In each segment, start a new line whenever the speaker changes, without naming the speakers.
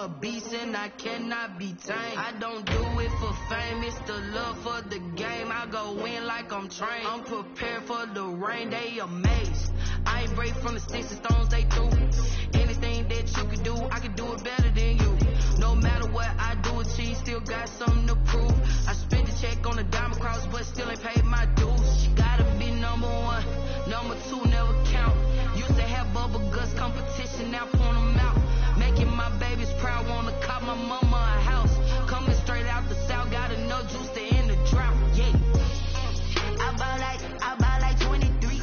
a beast and I cannot be tamed. I don't do it for fame, it's the love for the game. I go in like I'm trained. I'm prepared for the rain, they amazed. I ain't break from the sticks and stones they threw. Anything that you can do, I can do it better than you. No matter what I do, achieve, still got something to prove. I spent the check on the diamond cross, but still ain't paid my dues. Gotta be number one, number two never count. Used to have bubble guts competition, now point them out. Making my babies proud, wanna cop my mama a house. Coming straight out the south, got enough juice to end the drought. Yeah, I buy like 23.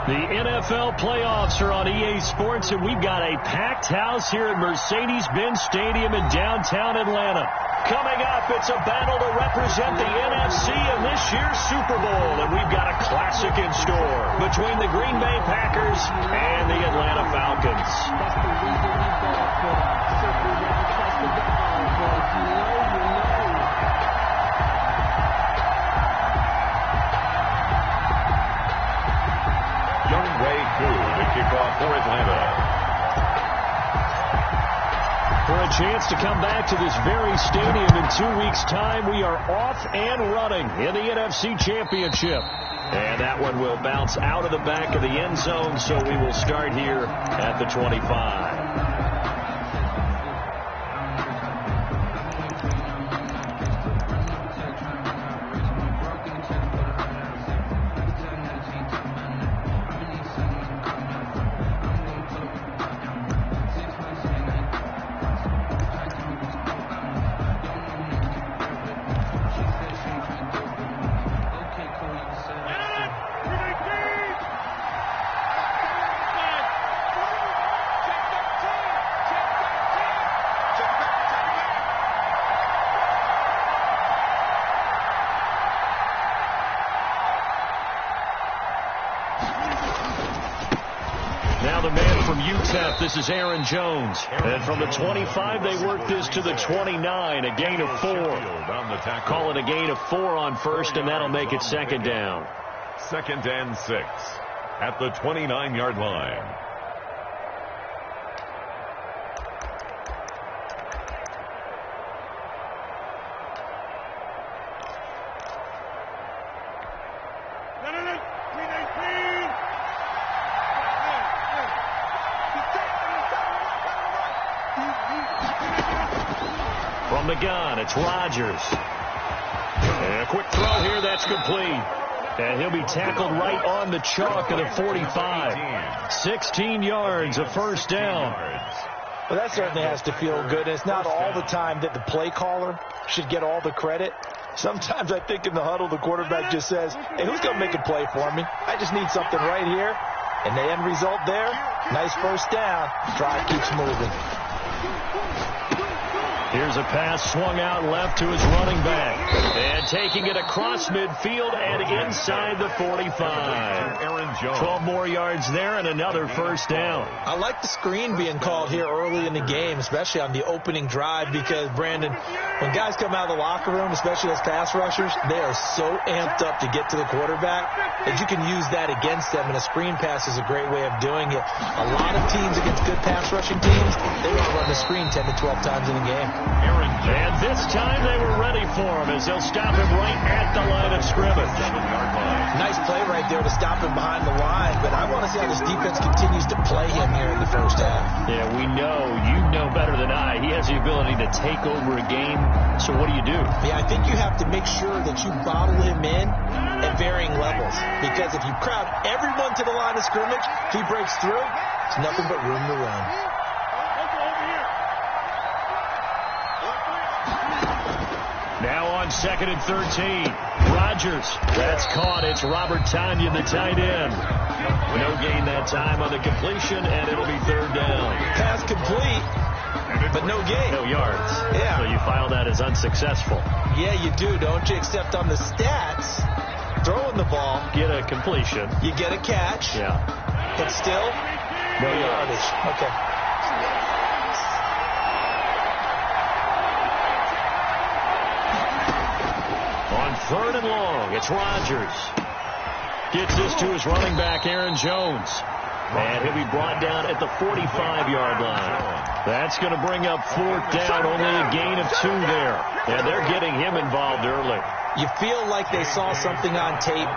The NFL playoffs are on EA Sports, and we've got a packed house here at Mercedes-Benz Stadium in downtown Atlanta. Coming up, it's a battle to represent the NFC in this year's Super Bowl, and we've got a classic in store between the Green Bay Packers and the Atlanta Falcons.
Young Ray Koo to kick off for Atlanta.
For a chance to come back to this very stadium in 2 weeks' time, we are off and running in the NFC Championship. And that one will bounce out of the back of the end zone, so we will start here at the 25. Now the man from UTEP, this is Aaron Jones. And from the 25, they work this to the 29, a gain of 4. Call it a gain of 4 on first, and that'll make it second down.
2nd and 6 at the 29-yard line.
From the gun, it's Rodgers. And a quick throw here, that's complete. And he'll be tackled right on the chalk of the 45. 16 yards, a first down.
Well, that certainly has to feel good. It's not all the time that the play caller should get all the credit. Sometimes I think in the huddle, the quarterback just says, hey, who's going to make a play for me? I just need something right here. And the end result there, nice first down. Drive keeps moving.
Here's a pass swung out left to his running back. And taking it across midfield and inside the 45. 12 more yards there and another first down.
I like the screen being called here early in the game, especially on the opening drive, because, Brandon, when guys come out of the locker room, especially as pass rushers, they are so amped up to get to the quarterback that you can use that against them, and a screen pass is a great way of doing it. A lot of teams against good pass rushing teams, they want to run the screen 10 to 12 times in a game.
And this time they were ready for him as they'll stop him right at the line of scrimmage.
Nice play right there to stop him behind the line, but I want to see how this defense continues to play him here in the first half.
Yeah, we know, you know better than I, he has the ability to take over a game, so what do you do?
Yeah, I think you have to make sure that you bottle him in at varying levels, because if you crowd everyone to the line of scrimmage, if he breaks through, it's nothing but room to run.
Now on 2nd and 13. Rodgers. That's caught. It's Robert Tonyan, the tight end. No gain that time on the completion, and it'll be third down.
Pass complete, but no gain.
No yards.
Yeah.
So you file that as unsuccessful.
Yeah, you do, don't you? Except on the stats, throwing the ball.
Get a completion.
You get a catch.
Yeah.
But still,
no yardage.
Okay.
On 3rd and long, it's Rodgers. Gets this to his running back, Aaron Jones. And he'll be brought down at the 45-yard line. That's going to bring up fourth down, only a gain of 2 there. And they're getting him involved early.
You feel like they saw something on tape,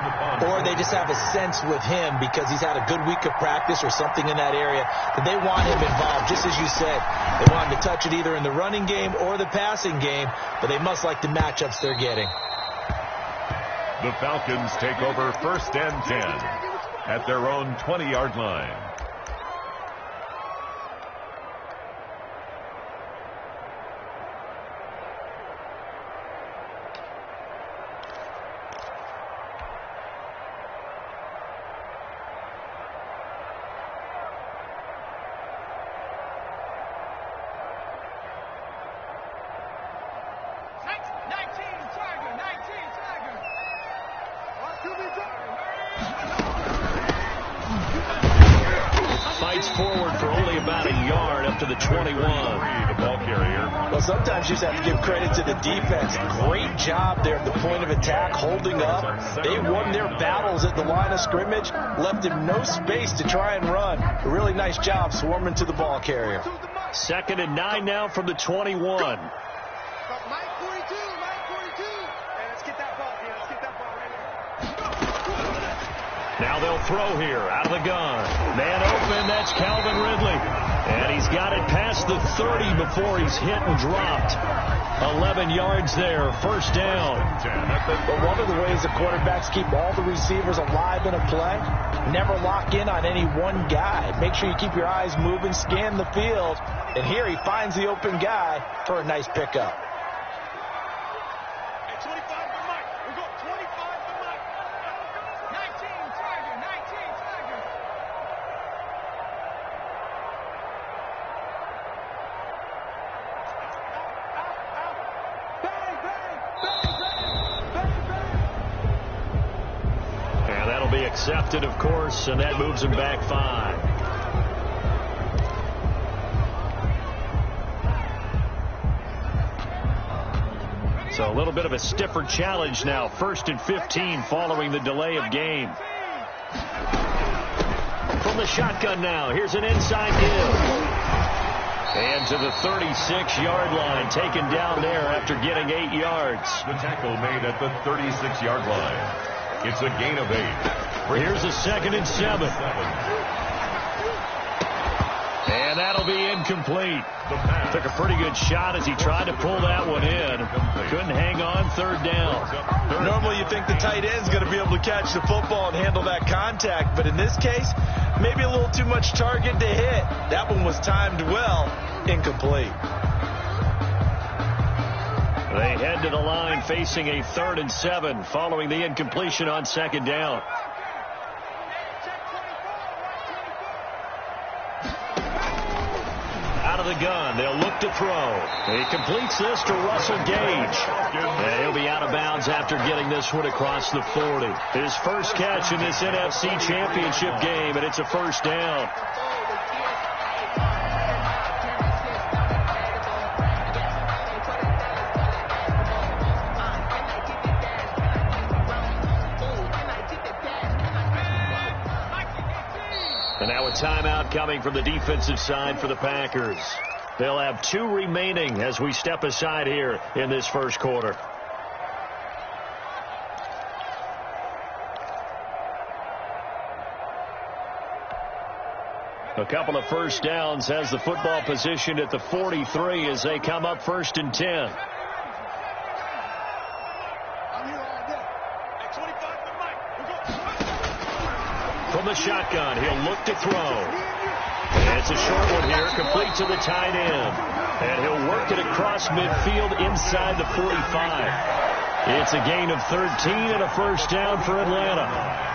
or they just have a sense with him because he's had a good week of practice or something in that area that they want him involved. Just as you said, they want him to touch it either in the running game or the passing game, but they must like the matchups they're getting.
The Falcons take over 1st and 10 at their own 20-yard line.
Fights forward for only about a yard up to the 21.
The ball carrier.
Well, sometimes you just have to give credit to the defense. Great job there at the point of attack, holding up. They won their battles at the line of scrimmage, left him no space to try and run. A really nice job swarming to the ball carrier.
2nd and 9 now from the 21. Now they'll throw here out of the gun. Man open, that's Calvin Ridley. And he's got it past the 30 before he's hit and dropped. 11 yards there, 1st down.
But one of the ways the quarterbacks keep all the receivers alive in a play, never lock in on any one guy. Make sure you keep your eyes moving, scan the field. And here he finds the open guy for a nice pickup.
Accepted, of course, and that moves him back 5. So a little bit of a stiffer challenge now. 1st and 15 following the delay of game. From the shotgun now, here's an inside give. And to the 36-yard line, taken down there after getting 8 yards.
The tackle made at the 36-yard line. It's a gain of 8.
Here's a 2nd and 7. And that'll be incomplete. Took a pretty good shot as he tried to pull that one in. Couldn't hang on, 3rd down.
Normally you think the tight end's going to be able to catch the football and handle that contact, but in this case, maybe a little too much target to hit. That one was timed well, incomplete.
They head to the line facing a 3rd and 7 following the incompletion on 2nd down. Out of the gun, they'll look to throw. He completes this to Russell Gage. And he'll be out of bounds after getting this one across the 40. His first catch in this NFC Championship game, and it's a 1st down. And now a timeout coming from the defensive side for the Packers. They'll have 2 remaining as we step aside here in this 1st quarter. A couple of 1st downs has the football positioned at the 43 as they come up 1st and 10. From the shotgun, he'll look to throw. And it's a short one here, complete to the tight end. And he'll work it across midfield inside the 45. It's a gain of 13 and a 1st down for Atlanta.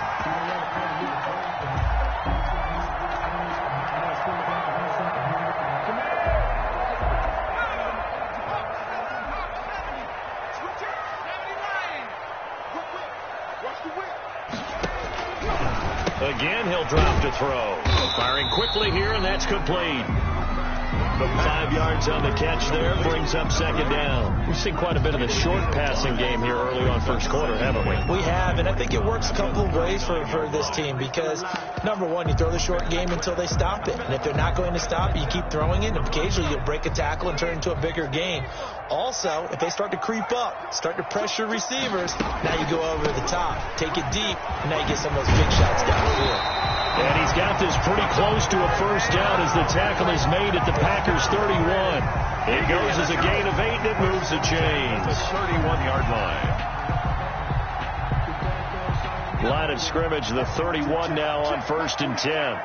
Again, he'll drop to throw. Firing quickly here, and that's complete. 5 yards on the catch there, brings up second down. We've seen quite a bit of the short passing game here early on first quarter, haven't we?
We have, and I think it works a couple of ways for this team because, number one, you throw the short game until they stop it. And if they're not going to stop it, you keep throwing it, and occasionally you'll break a tackle and turn it into a bigger gain. Also, if they start to creep up, start to pressure receivers, now you go over the top, take it deep, and now you get some of those big shots downfield.
And he's got this pretty close to a first down as the tackle is made at the Packers' 31. It goes as a gain of 8, and it moves the chains.
The 31-yard line.
Line of scrimmage, the 31 now on 1st and 10.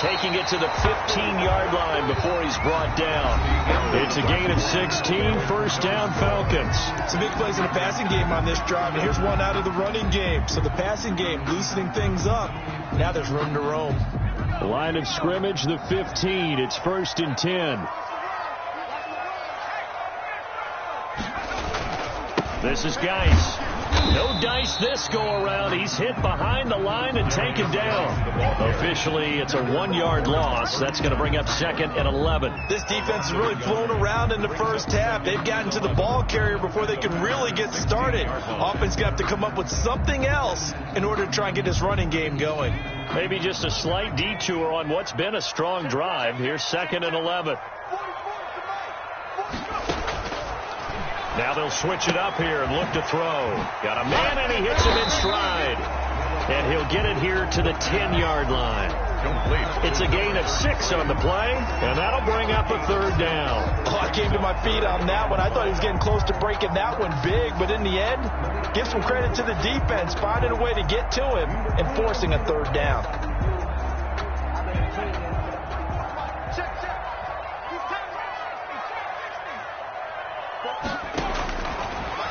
Taking it to the 15-yard line before he's brought down. It's a gain of 16, first down Falcons.
Some big plays in the passing game on this drive, and here's one out of the running game. So the passing game loosening things up. Now there's room to roam.
Line of scrimmage, the 15. It's 1st and 10. This is Geis. No dice this go around. He's hit behind the line and taken down. Officially, it's a 1-yard loss. That's going to bring up 2nd and 11.
This defense has really flown around in the first half. They've gotten to the ball carrier before they could really get started. Offense got to come up with something else in order to try and get this running game going.
Maybe just a slight detour on what's been a strong drive. Here's 2nd and 11. Now they'll switch it up here and look to throw. Got a man, and he hits him in stride. And he'll get it here to the 10-yard line.
Complete.
It's a gain of 6 on the play, and that'll bring up a 3rd down.
Oh, I came to my feet on that one. I thought he was getting close to breaking that one big, but in the end, give some credit to the defense, finding a way to get to him and forcing a 3rd down.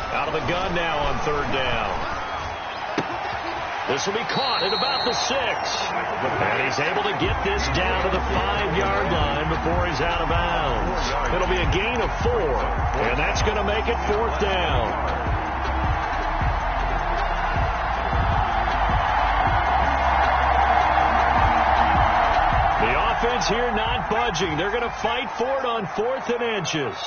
Out of the gun now on 3rd down. This will be caught at about the 6. And he's able to get this down to the 5-yard line before he's out of bounds. It'll be a gain of 4. And that's going to make it 4th down. The offense here not budging. They're going to fight for it on 4th and inches.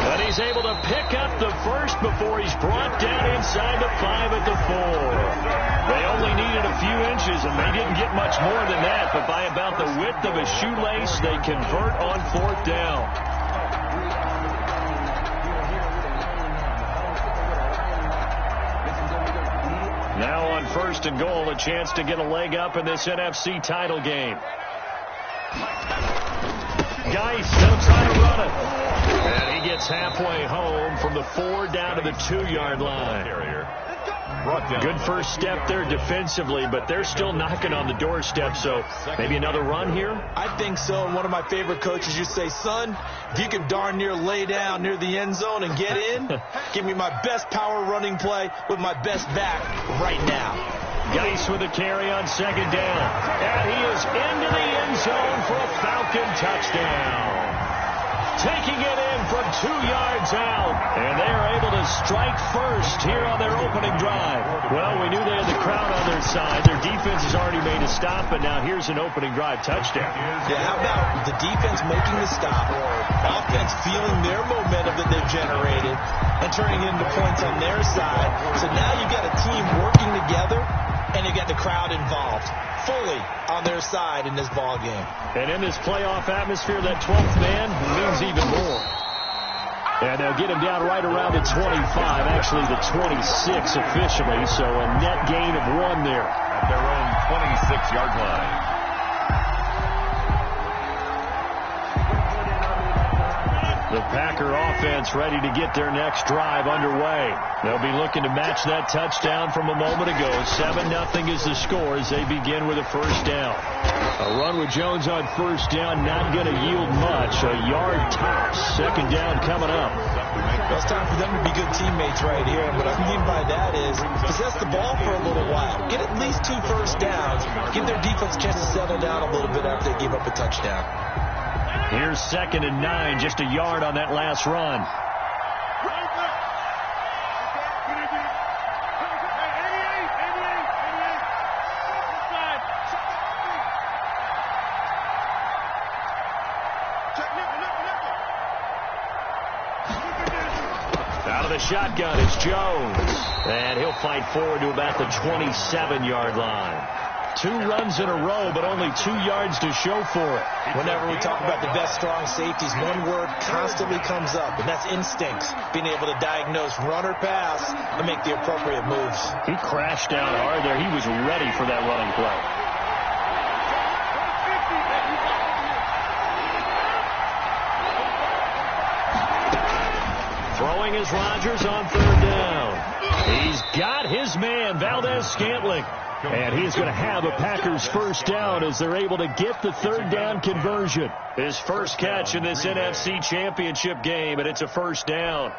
But he's able to pick up the first before he's brought down inside the 5 at the 4. They only needed a few inches, and they didn't get much more than that. But by about the width of a shoelace, they convert on 4th down. Now on 1st and goal, a chance to get a leg up in this NFC title game. Geis, they'll try to run it. And he gets halfway home from the 4 down to the 2-yard line. Good first step there defensively, but they're still knocking on the doorstep, so maybe another run here?
I think so. And one of my favorite coaches used to say, son, if you can darn near lay down near the end zone and get in, give me my best power running play with my best back right now.
Geis with a carry on 2nd down. And he is into the end zone for a Falcon touchdown. Taking it in from 2 yards out. And they are able to strike first here on their opening drive. Well, we knew they had the crowd on their side. Their defense has already made a stop, but now here's an opening drive touchdown.
Yeah, how about the defense making the stop, offense feeling their momentum that they've generated and turning it into points on their side. So now you've got a team working together, and you got the crowd involved fully on their side in this ball game.
And in this playoff atmosphere, that 12th man means even more. And they'll get him down right around the 25, actually the 26 officially, so a net gain of 1 there.
At their own 26-yard line.
The Packer offense ready to get their next drive underway. They'll be looking to match that touchdown from a moment ago. 7-0 is the score as they begin with a first down. A run with Jones on first down, not going to yield much. A yard tops. 2nd down coming up.
Well, it's time for them to be good teammates right here. And what I mean by that is possess the ball for a little while. Get at least 2 first downs. Give their defense a chance to settle down a little bit after they give up a touchdown.
Here's 2nd and 9, just a yard on that last run. Out of the shotgun, it's Jones. And he'll fight forward to about the 27-yard line. 2 runs in a row, but only 2 yards to show for it.
Whenever we talk about the best strong safeties, one word constantly comes up, and that's instincts. Being able to diagnose run or pass and make the appropriate moves.
He crashed down hard there. He was ready for that running play. Throwing is Rodgers on 3rd down. He's got his man, Valdez-Scantling. And he's going to have a Packers first down as they're able to get the 3rd down conversion. His first catch in this NFC Championship game, and it's a first down.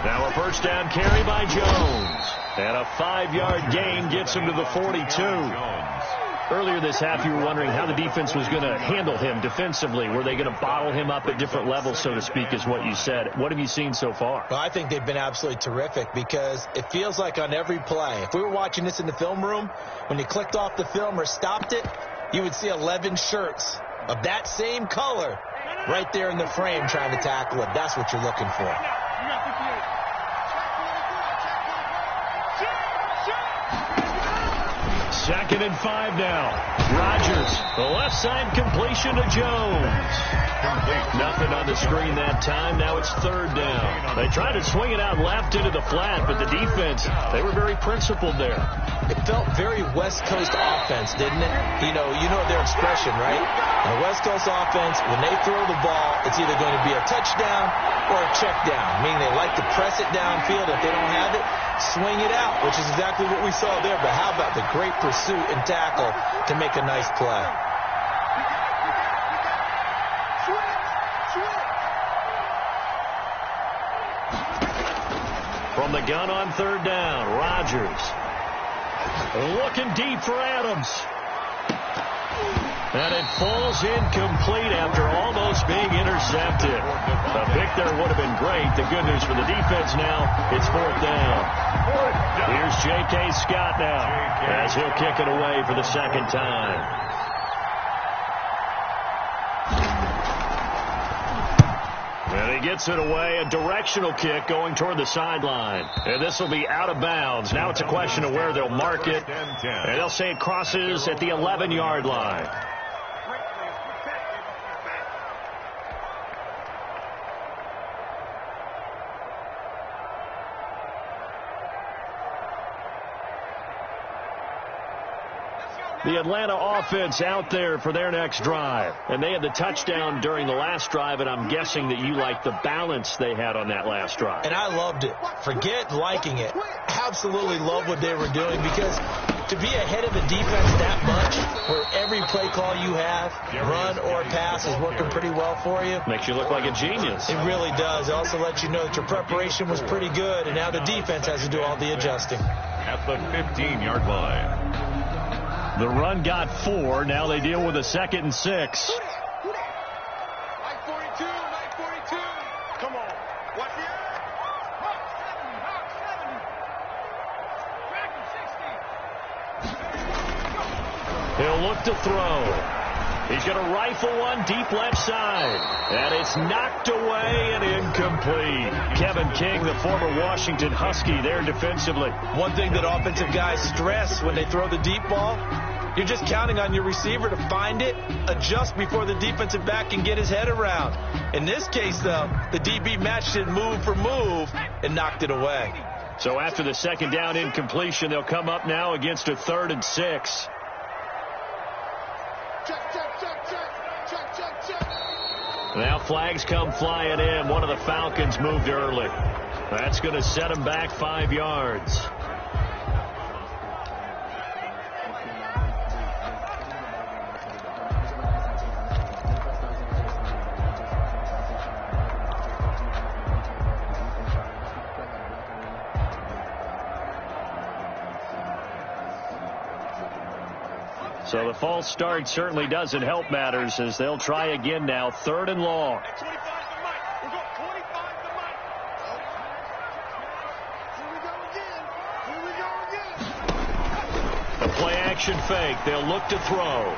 Now a first down carry by Jones. And a 5-yard gain gets him to the 42. Earlier this half, you were wondering how the defense was going to handle him defensively. Were they going to bottle him up at different levels, so to speak, is what you said. What have you seen so far?
Well, I think they've been absolutely terrific because it feels like on every play, if we were watching this in the film room, when you clicked off the film or stopped it, you would see 11 shirts of that same color right there in the frame trying to tackle it. That's what you're looking for.
2nd and 5 now. Rodgers, the left side completion to Jones. Nothing on the screen that time. Now it's 3rd down. They tried to swing it out left into the flat, but the defense, they were very principled there.
It felt very West Coast offense, didn't it? You know their expression, right? On a West Coast offense, when they throw the ball, it's either going to be a touchdown or a check down, meaning they like to press it downfield. If they don't have it, swing it out, which is exactly what we saw there. But how about the great pursuit and tackle to make a nice play?
From the gun on 3rd down, Rodgers looking deep for Adams. And it falls incomplete after almost being intercepted. A pick there would have been great. The good news for the defense now, it's 4th down. Here's J.K. Scott now as he'll kick it away for the 2nd time. And he gets it away, a directional kick going toward the sideline. And this will be out of bounds. Now it's a question of where they'll mark it. And they'll say it crosses at the 11-yard line. The Atlanta offense out there for their next drive. And they had the touchdown during the last drive, and I'm guessing that you like the balance they had on that last drive.
And I loved it. Forget liking it. Absolutely love what they were doing because to be ahead of the defense that much, where every play call you have, run or pass, is working pretty well for you.
Makes you look like a genius.
It really does. It also lets you know that your preparation was pretty good, and now the defense has to do all the adjusting.
At the 15-yard line.
The run got 4. Now they deal with a 2nd and 6.
Like 42, like 42. Come on. Watch it. Hawk 70, Hawk 70. Track 60.
He'll look to throw. He's going to rifle one deep left side. And it's knocked away and incomplete. Kevin King, the former Washington Husky, there defensively.
One thing that offensive guys stress when they throw the deep ball, you're just counting on your receiver to find it, adjust before the defensive back can get his head around. In this case, though, the DB matched it move for move and knocked it away.
So after the 2nd down incompletion, they'll come up now against a 3rd and 6. Now flags come flying in. One of the Falcons moved early. That's going to set them back 5 yards. So the false start certainly doesn't help matters as they'll try again now. 3rd and long. A play-action fake. They'll look to throw.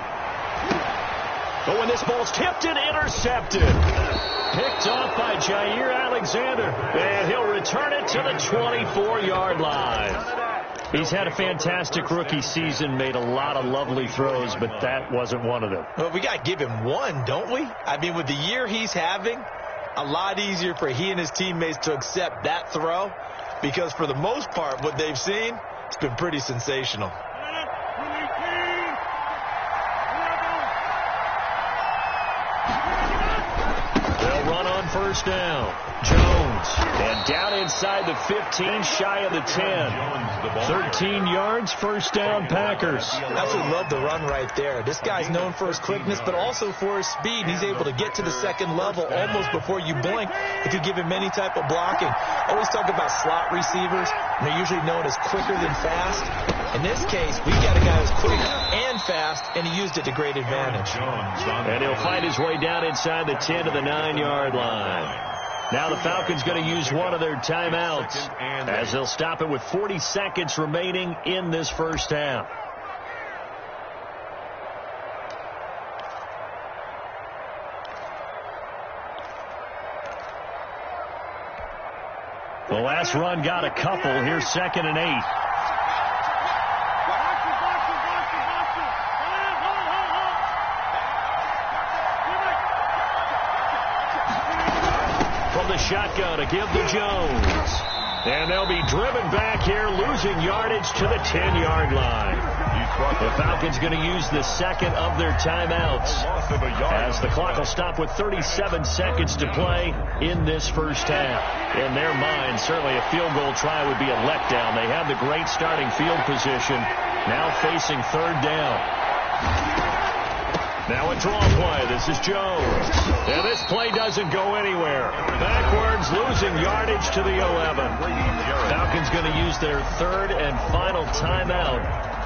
But when this ball's tipped and intercepted. Picked off by Jair Alexander. And he'll return it to the 24-yard line. He's had a fantastic rookie season, made a lot of lovely throws, but that wasn't one of them.
Well, we got to give him one, don't we? I mean, with the year he's having, a lot easier for he and his teammates to accept that throw because for the most part, what they've seen, it's been pretty sensational.
They'll run on 1st down. Jones. And down inside the 15, shy of the 10. 13 yards, 1st down, Packers.
Absolutely love the run right there. This guy's known for his quickness, but also for his speed. He's able to get to the 2nd level almost before you blink if you give him any type of blocking. Always talk about slot receivers. They're usually known as quicker than fast. In this case, we got a guy who's quick and fast, and he used it to great advantage.
And he'll fight his way down inside the 10 to the 9-yard line. Now the Falcons going to use one of their timeouts as they'll stop it with 40 seconds remaining in this 1st half. The last run got a couple. Here's 2nd and 8. Shotgun to give to Jones. And they'll be driven back here, losing yardage to the 10-yard line. The Falcons going to use the 2nd of their timeouts as the clock will stop with 37 seconds to play in this 1st half. In their mind, certainly a field goal try would be a letdown. They have the great starting field position, now facing 3rd down. Now a draw play. This is Jones. And this play doesn't go anywhere. Backwards, losing yardage to the 11. Falcons going to use their 3rd and final timeout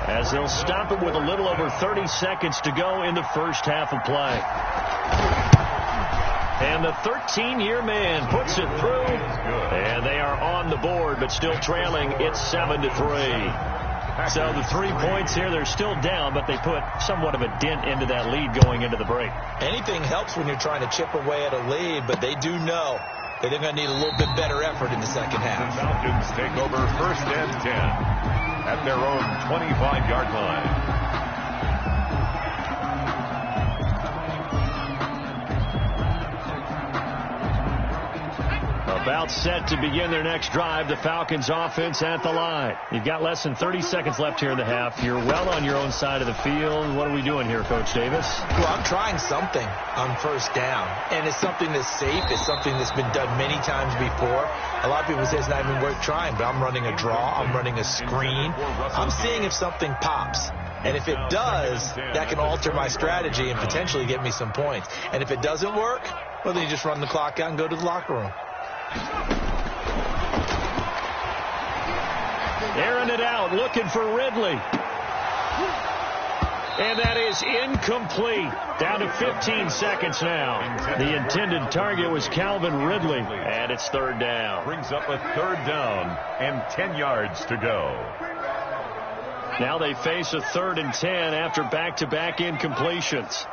as they'll stop it with a little over 30 seconds to go in the 1st half of play. And the 13-year man puts it through. And they are on the board, but still trailing. It's 7-3. So the 3 points here, they're still down, but they put somewhat of a dent into that lead going into the break.
Anything helps when you're trying to chip away at a lead, but they do know that they're going to need a little bit better effort in the 2nd half.
The Falcons take over 1st and 10 at their own 25-yard line.
About set to begin their next drive. The Falcons offense at the line. You've got less than 30 seconds left here in the half. You're well on your own side of the field. What are we doing here, Coach Davis?
Well, I'm trying something on 1st down. And it's something that's safe. It's something that's been done many times before. A lot of people say it's not even worth trying, but I'm running a draw. I'm running a screen. I'm seeing if something pops. And if it does, that can alter my strategy and potentially get me some points. And if it doesn't work, well, then you just run the clock out and go to the locker room.
Airing it out, looking for Ridley. And that is incomplete. Down to 15 seconds now. The intended target was Calvin Ridley, and it's 3rd down.
Brings up a 3rd down and 10 yards to go.
Now they face a 3rd and 10 after back-to-back incompletions.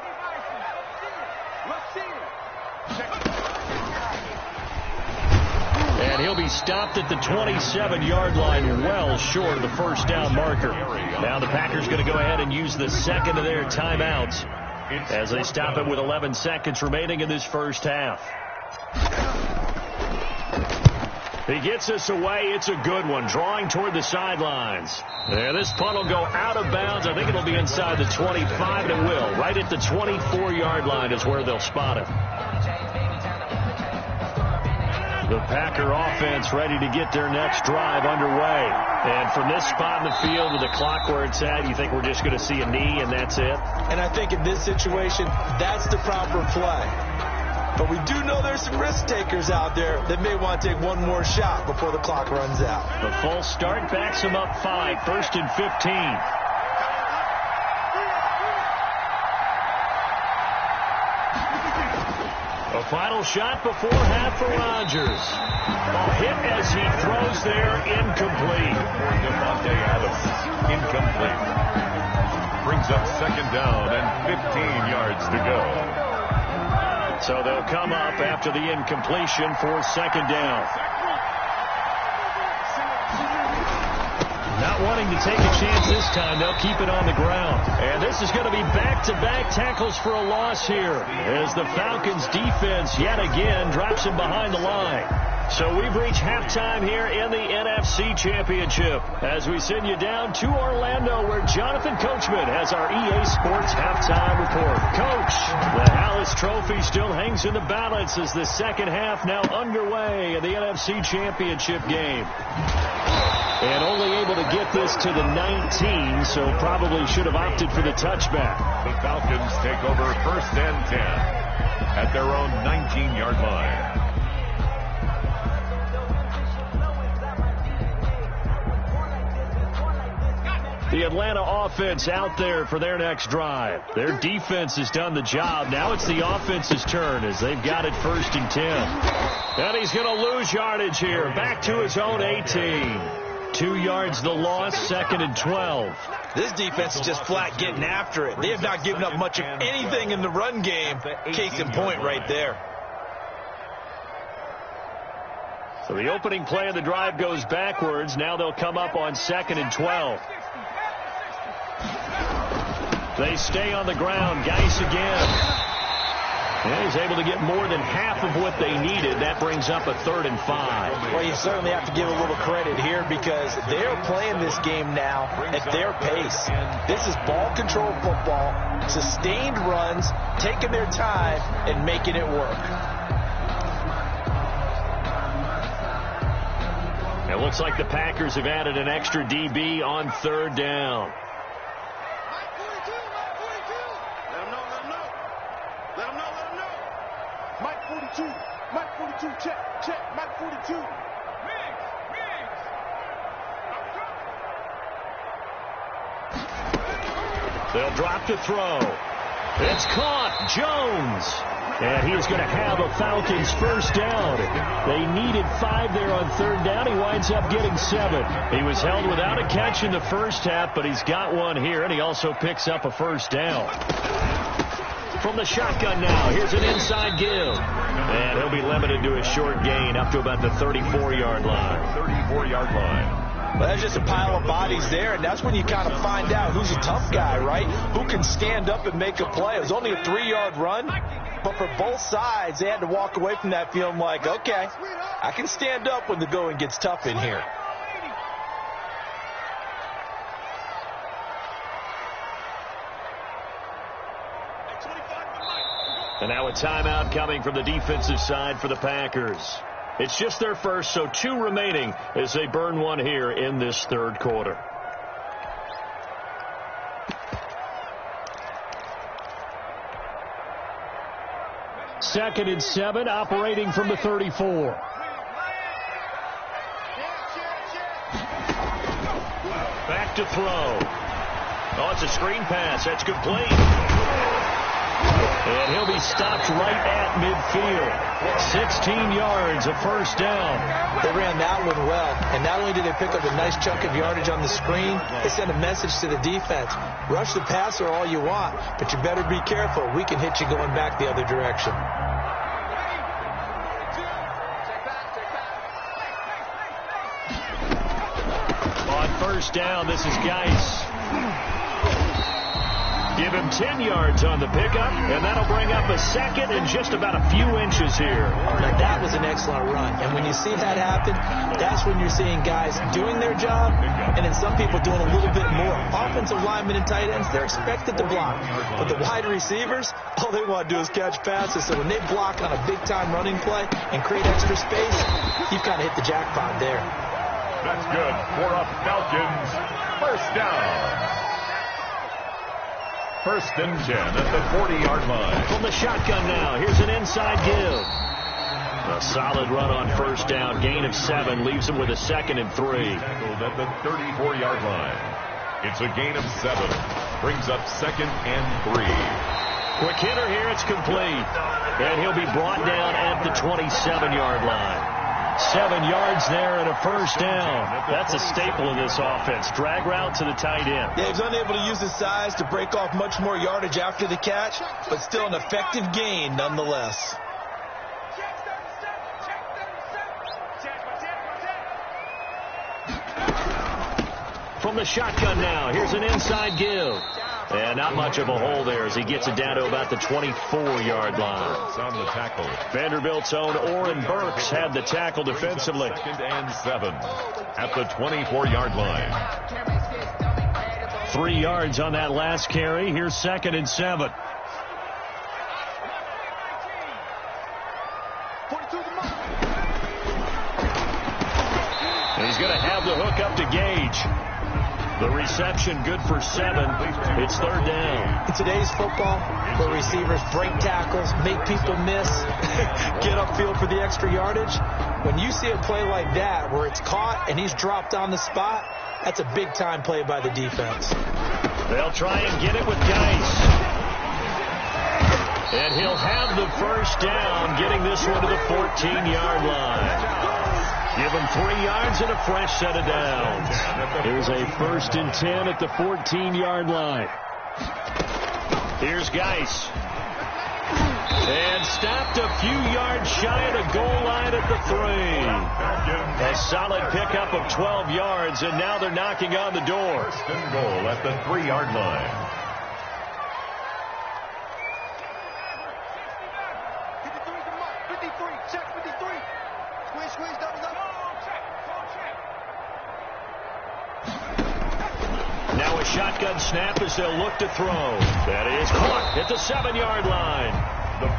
And he'll be stopped at the 27-yard line, well short of the 1st down marker. Now the Packers going to go ahead and use the 2nd of their timeouts as they stop it with 11 seconds remaining in this 1st half. He gets us away. It's a good one, drawing toward the sidelines. There, this punt will go out of bounds. I think it'll be inside the 25, and it will. Right at the 24-yard line is where they'll spot it. The Packer offense ready to get their next drive underway. And from this spot in the field with the clock where it's at, you think we're just going to see a knee and that's it?
And I think in this situation, that's the proper play. But we do know there's some risk takers out there that may want to take one more shot before the clock runs out.
The false start backs them up 5, 1st and 15. A final shot before half for Rodgers. A hit as he throws there, incomplete.
For Devontae Adams, incomplete. Brings up second down and 15 yards to go.
So they'll come up after the incompletion for second down. Not wanting to take a chance this time, they'll keep it on the ground. And this is going to be back-to-back tackles for a loss here as the Falcons defense yet again drops him behind the line. So we've reached halftime here in the NFC Championship as we send you down to Orlando where Jonathan Coachman has our EA Sports halftime report. Coach, the Hallis Trophy still hangs in the balance as the second half now underway in the NFC Championship game. And only able to get this to the 19, so probably should have opted for the touchback.
The Falcons take over first and 10 at their own 19-yard line.
The Atlanta offense out there for their next drive. Their defense has done the job. Now it's the offense's turn as they've got it first and 10. And he's going to lose yardage here. Back to his own 18. 2 yards the loss, second and 12.
This defense is just flat getting after it. They have not given up much of anything in the run game. Case in point right there.
So the opening play of the drive goes backwards. Now they'll come up on second and 12. They stay on the ground. Geis again. And he's able to get more than half of what they needed. That brings up a 3rd and 5.
Well, you certainly have to give a little credit here because they're playing this game now at their pace. This is ball control football, sustained runs, taking their time, and making it work.
It looks like the Packers have added an extra DB on 3rd down.
Mike 42, check, Mike 42.
They'll drop to throw. It's caught. Jones. And he is going to have a Falcons first down. They needed 5 there on 3rd down. He winds up getting 7. He was held without a catch in the first half, but he's got one here, and he also picks up a first down. From the shotgun now, here's an inside give. And he'll be limited to a short gain up to about the 34-yard line.
34-yard line.
Well, that's just a pile of bodies there, and that's when you kind of find out who's a tough guy, right? Who can stand up and make a play. It was only a 3-yard run, but for both sides, they had to walk away from that feeling like, okay, I can stand up when the going gets tough in here.
And now a timeout coming from the defensive side for the Packers. It's just their first, so 2 remaining as they burn one here in this 3rd quarter. Second and 7, operating from the 34. Back to throw. Oh, it's a screen pass. That's complete. And he'll be stopped right at midfield. 16 yards, a first down.
They ran that one well, and not only did they pick up a nice chunk of yardage on the screen, they sent a message to the defense. Rush the passer all you want, but you better be careful. We can hit you going back the other direction.
On first down, this is Geis. Give him 10 yards on the pickup, and that'll bring up a second and just about a few inches here.
Now, that was an excellent run, and when you see that happen, that's when you're seeing guys doing their job, and then some people doing a little bit more. Offensive linemen and tight ends, they're expected to block, but the wide receivers, all they want to do is catch passes, so when they block on a big-time running play and create extra space, you've kind of hit the jackpot there.
That's good for a Falcons first down. First and 10 at the 40-yard line.
From the shotgun now, here's an inside give. A solid run on first down. Gain of 7 leaves him with a 2nd and 3.
At the 34-yard line. It's a gain of 7. Brings up 2nd and 3.
Quick hitter here. It's complete. And he'll be brought down at the 27-yard line. 7 yards there and a first down. That's a staple of this offense. Drag route to the tight end.
Yeah, he's unable to use his size to break off much more yardage after the catch, but still an effective gain nonetheless.
From the shotgun now, here's an inside give. And not much of a hole there as he gets it down to about the 24-yard line.
On the tackle.
Vanderbilt's own Oren Burks had the tackle defensively.
2nd and 7 at the 24-yard line.
3 yards on that last carry. Here's 2nd and 7. And he's going to have the hook up to Gage. The reception good for 7. It's 3rd down.
In today's football, where receivers break tackles, make people miss, get upfield for the extra yardage, when you see a play like that where it's caught and he's dropped on the spot, that's a big-time play by the defense.
They'll try and get it with Geis. And he'll have the first down, getting this one to the 14-yard line. Give him 3 yards and a fresh set of downs. Here's a 1st and 10 at the 14-yard line. Here's Geis. And stopped a few yards shy of the goal line at the 3. A solid pickup of 12 yards, and now they're knocking on the door.
1st and goal at the 3-yard line.
53, check 53. Squeeze, double.
Now a shotgun snap as they'll look to throw. That is caught at the 7-yard line.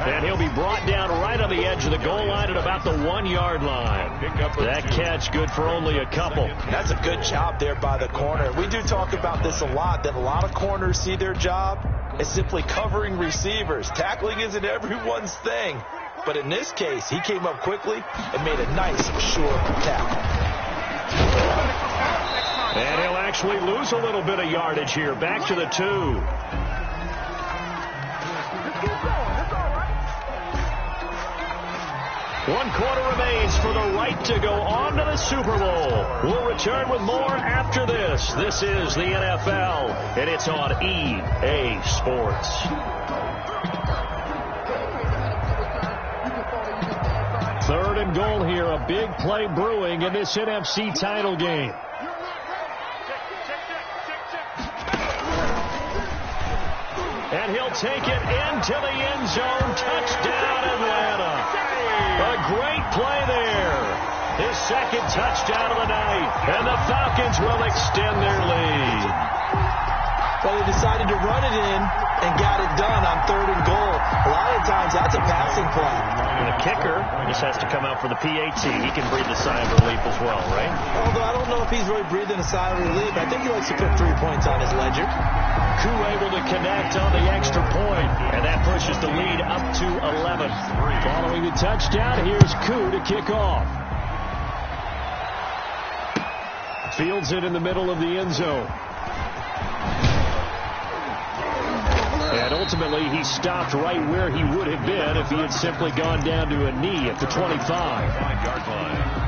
And he'll be brought down right on the edge of the goal line at about the 1-yard line. That catch good for only a couple.
That's a good job there by the corner. We do talk about this a lot, that a lot of corners see their job as simply covering receivers. Tackling isn't everyone's thing. But in this case, he came up quickly and made a nice, short tackle.
And he'll actually lose a little bit of yardage here. Back to the 2. 1 quarter remains for the right to go on to the Super Bowl. We'll return with more after this. This is the NFL, and it's on EA Sports. 3rd and goal here. A big play brewing in this NFC title game. And he'll take it into the end zone. Touchdown, Atlanta. A great play there. His 2nd touchdown of the night. And the Falcons will extend their lead.
Well, they decided to run it in and got it done on 3rd and goal. A lot of times that's a passing play.
And the kicker just has to come out for the PAT. He can breathe a sigh of relief as well, right?
Although I don't know if he's really breathing a sigh of relief. I think he likes to put 3 points on his ledger.
Koo able to connect on the extra point, and that pushes the lead up to 11. Following the touchdown, here's Koo to kick off. Fields it in the middle of the end zone. And ultimately, he stopped right where he would have been if he had simply gone down to a knee at the 25-yard line.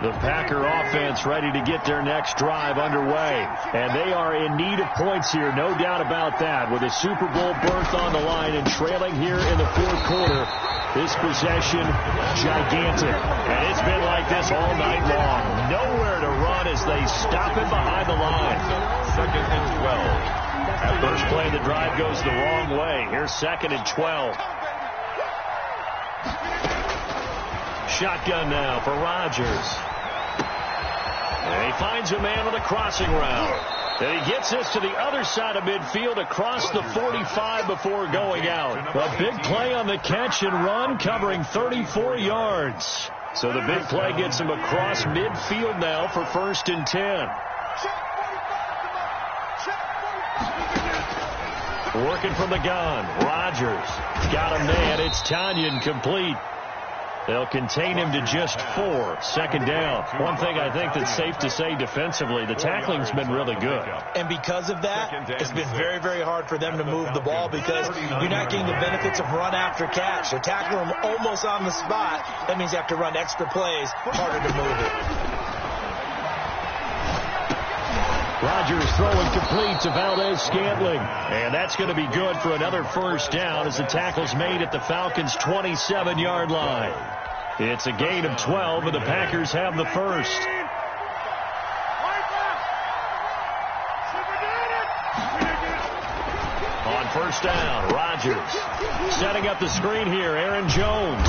The Packer offense ready to get their next drive underway. And they are in need of points here, no doubt about that. With a Super Bowl berth on the line and trailing here in the 4th quarter, this possession gigantic. And it's been like this all night long. Nowhere to run as they stop him behind the line.
2nd and 12.
That first play of the drive goes the wrong way. Here's 2nd and 12. Shotgun now for Rodgers. And he finds a man on the crossing route. And he gets this to the other side of midfield across the 45 before going out. A big play on the catch and run, covering 34 yards. So the big play gets him across midfield now for 1st and 10. Working from the gun. Rodgers. Got him there. It's Tanyan complete. They'll contain him to just 4. Second down. One thing I think that's safe to say defensively, the tackling's been really good.
And because of that, it's been very, very hard for them to move the ball because you're not getting the benefits of run after catch. They're tackling them almost on the spot. That means you have to run extra plays, harder to move it.
Rodgers throwing complete to Valdez-Scantling. And that's going to be good for another first down as the tackle's made at the Falcons' 27-yard line. It's a gain of 12, and the Packers have the first. On first down, Rodgers setting up the screen here. Aaron Jones.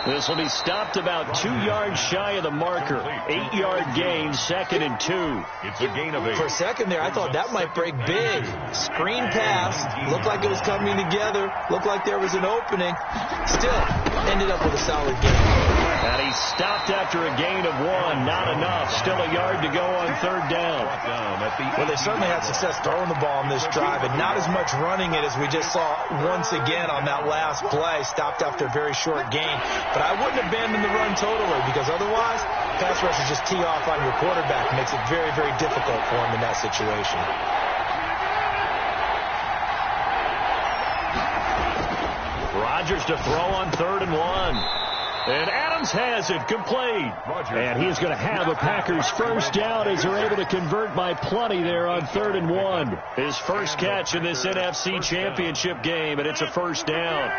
This will be stopped about 2 yards shy of the marker. 8-yard gain, 2nd and 2.
It's a gain of 8.
For a second there, I thought that might break big. Screen pass. Looked like it was coming together. Looked like there was an opening. Still, ended up with a solid game.
And he stopped after a gain of 1. Not enough. Still a yard to go on third down.
Well, they certainly had success throwing the ball on this drive, and not as much running it as we just saw once again on that last play. Stopped after a very short gain. But I wouldn't abandon the run totally because otherwise, pass rushers just tee off on your quarterback. Makes it very, very difficult for him in that situation.
Rodgers to throw on 3rd and 1. And Adams has it complete. And he's going to have a Packers first down as they're able to convert by plenty there on 3rd and 1. His first catch in this NFC Championship game, and it's a first down.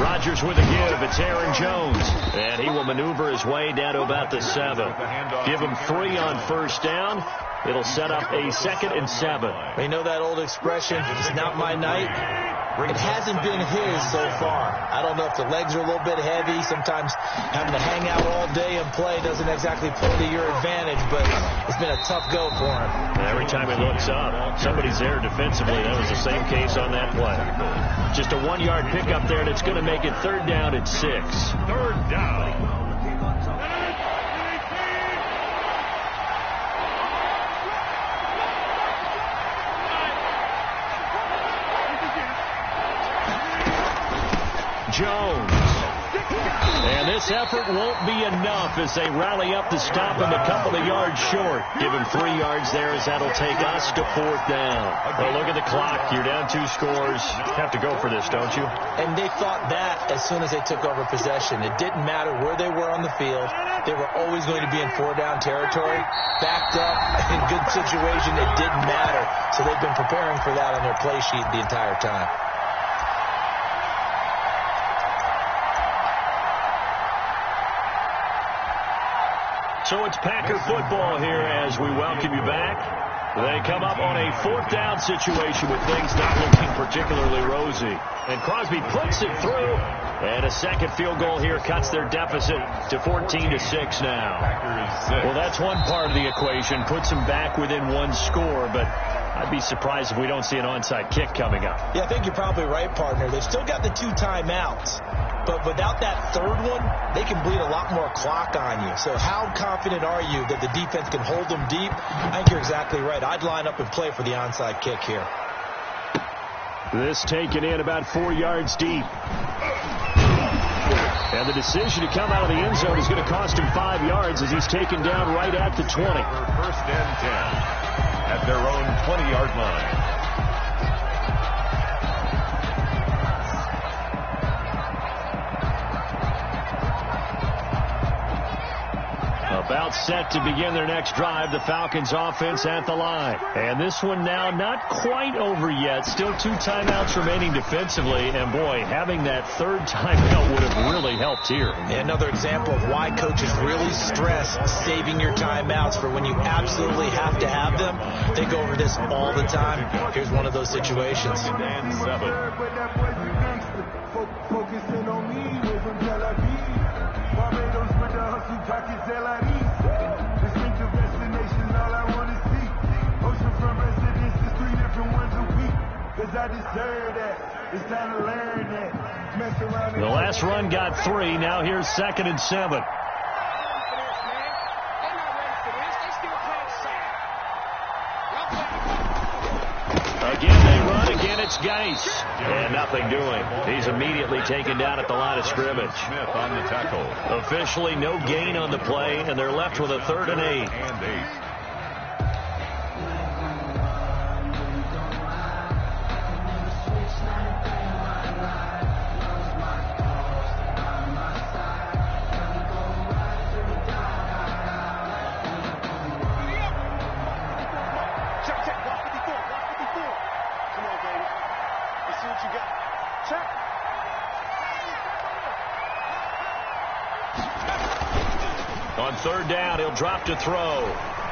Rodgers with a give. It's Aaron Jones. And he will maneuver his way down to about the 7. Give him 3 on first down. It'll set up a 2nd and 7.
You know that old expression, it's not my night? It hasn't been his so far. I don't know if the legs are a little bit heavy. Sometimes having to hang out all day and play doesn't exactly play to your advantage, but it's been a tough go for him.
Every time he looks up, somebody's there defensively. That was the same case on that play. Just a 1-yard pickup there, and it's going to make it 3rd down at 6.
3rd down.
Jones. And this effort won't be enough as they rally up to stop him a couple of yards short. Give him 3 yards there as that'll take us to 4th down. Well, look at the clock. You're down 2 scores. Have to go for this, don't you?
And they thought that as soon as they took over possession. It didn't matter where they were on the field. They were always going to be in 4-down territory. Backed up, in good situation, it didn't matter. So they've been preparing for that on their play sheet the entire time.
So it's Packer football here as we welcome you back. They come up on a 4th down situation with things not looking particularly rosy. And Crosby puts it through. And a second field goal here cuts their deficit to 14-6 now. Well, that's one part of the equation. Puts them back within 1 score, but I'd be surprised if we don't see an onside kick coming up.
Yeah, I think you're probably right, partner. They've still got the 2 timeouts. But without that 3rd one, they can bleed a lot more clock on you. So how confident are you that the defense can hold them deep? I think you're exactly right. I'd line up and play for the onside kick here.
This taken in about 4 yards deep. And the decision to come out of the end zone is going to cost him 5 yards as he's taken down right at the 20.
First and 10 at their own 20-yard line.
About set to begin their next drive, the Falcons offense at the line. And this one now not quite over yet. Still 2 timeouts remaining defensively. And boy, having that 3rd timeout would have really helped here.
Another example of why coaches really stress saving your timeouts for when you absolutely have to have them. They go over this all the time. Here's one of those situations.
Focusing on me, we're from Tel Aviv. Barbados with the hustle pockets, distinctive destination, all I want to see. Oceanfront residences, 3 different ones a week. Cause I deserve that. It's time to learn that. Mess around.
The last run got 3. Now here's 2nd and 7. Again, they run. Again, it's Geis. And nothing doing. He's immediately taken down at the line of scrimmage.
Smith on the tackle.
Officially no gain on the play, and they're left with a 3rd and 8. On 3rd down, he'll drop to throw.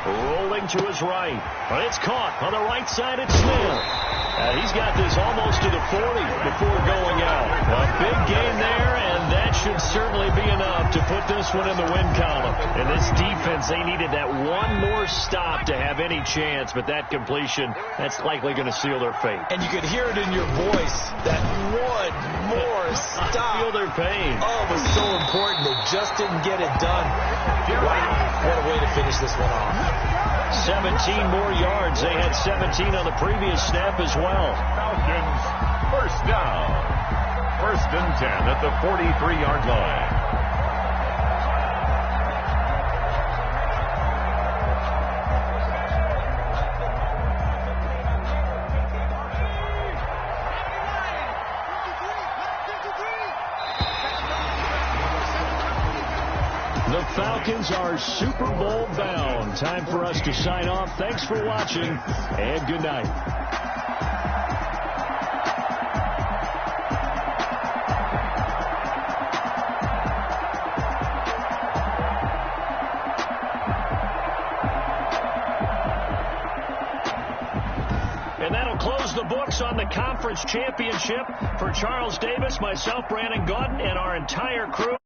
Rolling to his right. But it's caught on the right side. It's Smith. He's got this almost to the 40 before going out. A big gain there, and that should certainly be enough to put this one in the win column. And this defense, they needed that one more stop to have any chance, but that completion, that's likely going to seal their fate.
And you could hear it in your voice, that one more stop.
I feel their pain.
Oh, it was so important. They just didn't get it done. Wow, what a way to finish this one off.
17 more yards. They had 17 on the previous snap as well.
Falcons, first down. 1st and 10 at the 43-yard line.
The Falcons are Super Bowl bound. Time for us to sign off. Thanks for watching, and good night. And that'll close the books on the conference championship for Charles Davis, myself, Brandon Gaudin, and our entire crew.